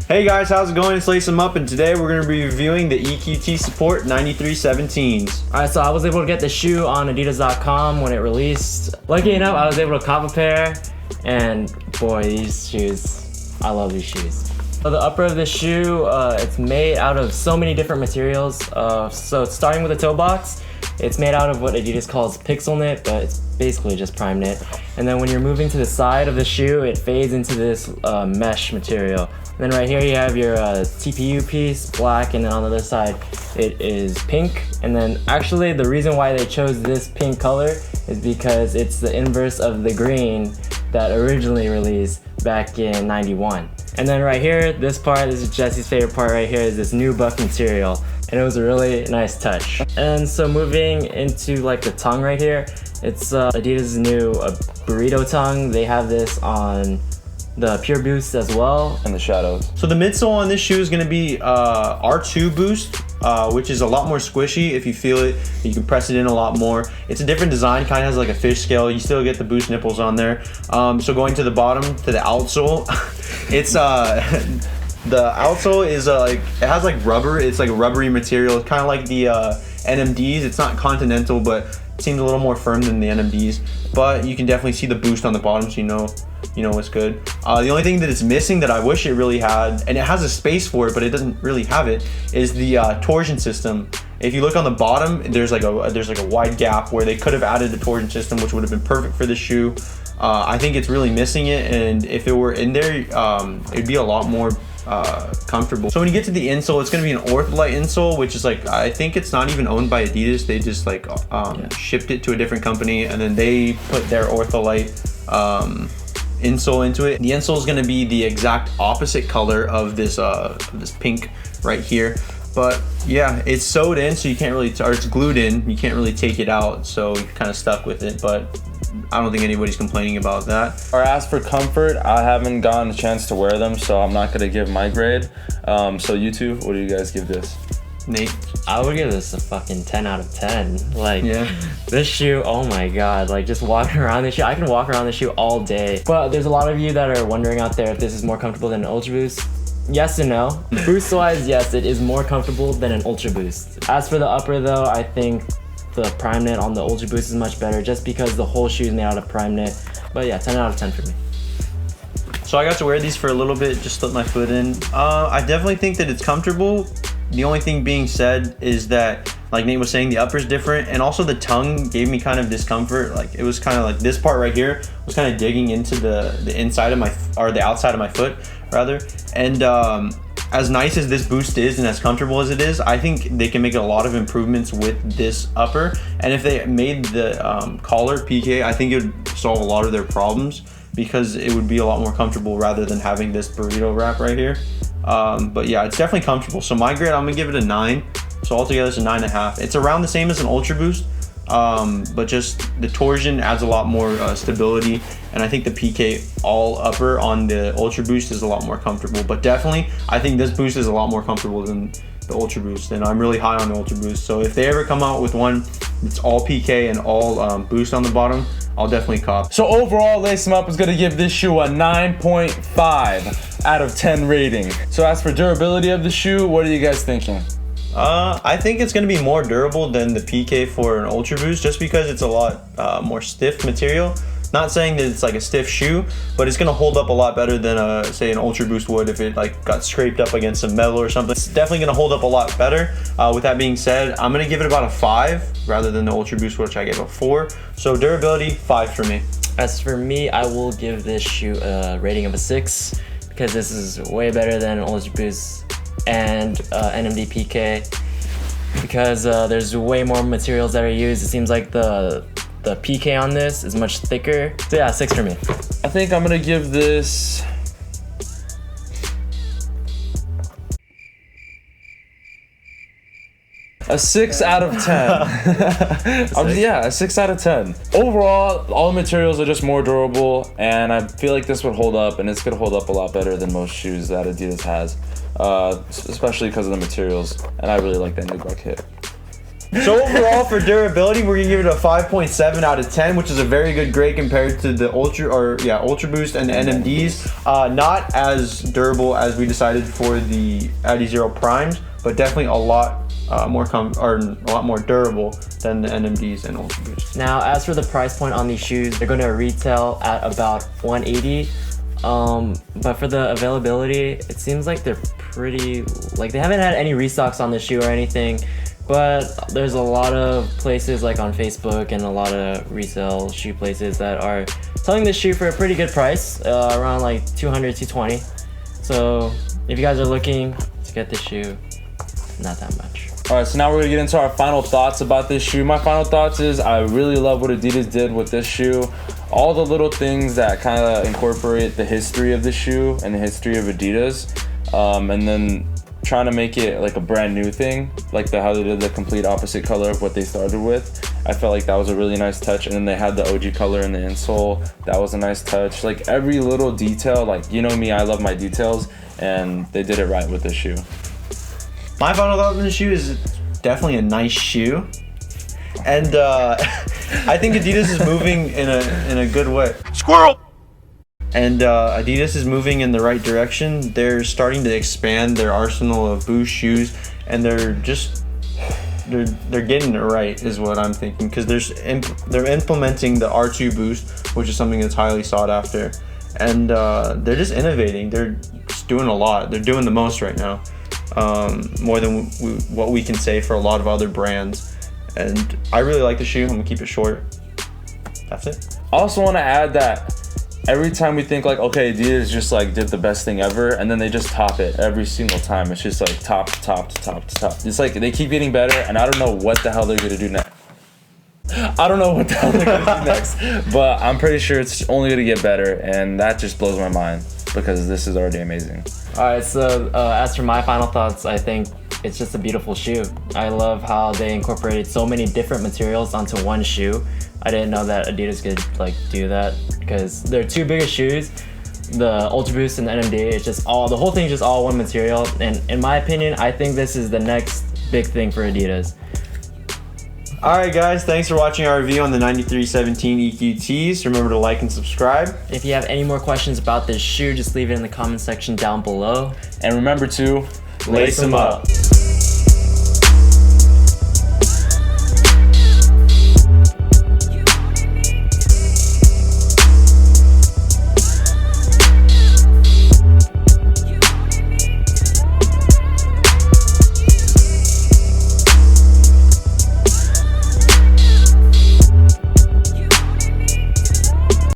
Hey guys, how's it going? It's Lace 'em Up, and today we're going to be reviewing the EQT Support 9317s. Alright, so I was able to get the shoe on Adidas.com when it released. Lucky enough, I was able to cop a pair, and boy, these shoes, I love these shoes. So the upper of the shoe, it's made out of so many different materials. So starting with the toe box, it's made out of what Adidas calls pixel knit, but it's basically just prime knit. And then when you're moving to the side of the shoe, it fades into this mesh material. And then right here you have your TPU piece, black, and then on the other side it is pink. And then actually the reason why they chose this pink color is because it's the inverse of the green that originally released back in '91. And then right here, this is Jesse's favorite part right here, is this nubuck material. And it was a really nice touch. And so moving into like the tongue right here, it's Adidas' new burrito tongue. They have this on the Pure Boost as well. And the Shadows. So the midsole on this shoe is going to be R2 Boost, which is a lot more squishy. If you feel it, you can press it in a lot more. It's a different design, kind of has like a fish scale. You still get the Boost nipples on there. So going to the bottom, to the outsole, it's the outsole is like, it has like rubber. It's like a rubbery material. It's kind of like the NMDs. It's not Continental, but it seems a little more firm than the NMDs. But you can definitely see the Boost on the bottom, so you know what's good. The only thing that it's missing that I wish it really had, and it has a space for it, but it doesn't really have it, is the torsion system. If you look on the bottom, there's like a wide gap where they could have added a torsion system, which would have been perfect for the shoe. I think it's really missing it, and if it were in there, it'd be a lot more comfortable. So when you get to the insole, it's going to be an Ortholite insole, which is like, I think it's not even owned by Adidas. They just like shipped it to a different company, and then they put their Ortholite insole into it. The insole is going to be the exact opposite color of this pink right here. But yeah, it's sewed in, so you can't really, or it's glued in, you can't really take it out, so you're kind of stuck with it. But I don't think anybody's complaining about that. Or as for comfort, I haven't gotten a chance to wear them, so I'm not gonna give my grade. So you two, what do you guys give this? Nate? I would give this a fucking 10 out of 10. Like, yeah. This shoe, oh my god, like just walking around this shoe, I can walk around this shoe all day. But there's a lot of you that are wondering out there if this is more comfortable than an Ultra Boost. Yes and no. Boost wise, yes, it is more comfortable than an Ultra Boost. As for the upper though, I think the prime knit on the Ultra Boost is much better just because the whole shoe is made out of prime knit. But yeah, 10 out of 10 for me. So I got to wear these for a little bit, just slip my foot in. I definitely think that it's comfortable. The only thing being said is that, like Nate was saying, the upper's different, and also the tongue gave me kind of discomfort. Like it was kind of like this part right here was kind of digging into the inside of my, or the outside of my foot rather. And as nice as this Boost is and as comfortable as it is, I think they can make a lot of improvements with this upper. And if they made the collar PK, I think it would solve a lot of their problems, because it would be a lot more comfortable rather than having this burrito wrap right here. But yeah, it's definitely comfortable. So my grade, I'm gonna give it a 9. So altogether it's a 9.5. It's around the same as an Ultra Boost, but just the torsion adds a lot more stability, and I think the PK all upper on the Ultra Boost is a lot more comfortable. But definitely, I think this Boost is a lot more comfortable than the Ultra Boost, and I'm really high on the Ultra Boost. So if they ever come out with one that's all PK and all Boost on the bottom, I'll definitely cop. So overall, Lace 'em Up is gonna give this shoe a 9.5 out of 10 rating. So as for durability of the shoe, what are you guys thinking? I think it's going to be more durable than the PK for an Ultra Boost, just because it's a lot more stiff material. Not saying that it's like a stiff shoe, but it's going to hold up a lot better than say an Ultra Boost would if it like got scraped up against some metal or something. It's definitely going to hold up a lot better. With that being said, I'm going to give it about a 5 rather than the Ultra Boost, which I gave a 4. So durability, 5 for me. As for me, I will give this shoe a rating of a 6 because this is way better than an Ultra Boost and NMD PK, because there's way more materials that are used. It seems like the PK on this is much thicker. So yeah, 6 for me. I think I'm gonna give this a 6 out of 10. Yeah, a 6 out of 10. Overall, all the materials are just more durable, and I feel like this would hold up, and it's gonna hold up a lot better than most shoes that Adidas has, especially because of the materials. And I really like that nubuck hit. So overall, for durability, we're gonna give it a 5.7 out of 10, which is a very good grade compared to the Ultra Boost and the NMDs. Not as durable as we decided for the Adizero Primes, but definitely a lot more durable than the NMDs and Ultra Boost. Now, as for the price point on these shoes, they're going to retail at about $180. But for the availability, it seems like they're pretty, like they haven't had any restocks on the shoe or anything. But there's a lot of places like on Facebook and a lot of resale shoe places that are selling this shoe for a pretty good price, around like 200, 220. So if you guys are looking to get this shoe, not that much. All right, so now we're gonna get into our final thoughts about this shoe. My final thoughts is I really love what Adidas did with this shoe. All the little things that kind of incorporate the history of the shoe and the history of Adidas, and then trying to make it like a brand new thing, like how they did the complete opposite color of what they started with. I felt like that was a really nice touch, and then they had the OG color in the insole. That was a nice touch. Like every little detail, like you know me, I love my details, and they did it right with this shoe. My final thought on the shoe is it's definitely a nice shoe, and I think Adidas is moving in a good way. Squirrel! And Adidas is moving in the right direction. They're starting to expand their arsenal of Boost shoes, and they're getting it right, is what I'm thinking. Because they're implementing the R2 Boost, which is something that's highly sought after, and they're just innovating. They're just doing a lot. They're doing the most right now, more than what we can say for a lot of other brands. And I really like the shoe. I'm gonna keep it short. That's it. I also want to add that every time we think like, okay, Adidas just like did the best thing ever, and then they just top it every single time. It's just like top to top to top to top. It's like they keep getting better, and I don't know what the hell they're gonna do next. But I'm pretty sure it's only gonna get better, and that just blows my mind because this is already amazing. All right, so as for my final thoughts, I think it's just a beautiful shoe. I love how they incorporated so many different materials onto one shoe. I didn't know that Adidas could like do that because their two biggest shoes, the Ultra Boost and the NMD, it's just the whole thing is just all one material. And in my opinion, I think this is the next big thing for Adidas. Alright guys, thanks for watching our review on the 9317 EQTs. Remember to like and subscribe. If you have any more questions about this shoe, just leave it in the comment section down below. And remember to Lace 'em up.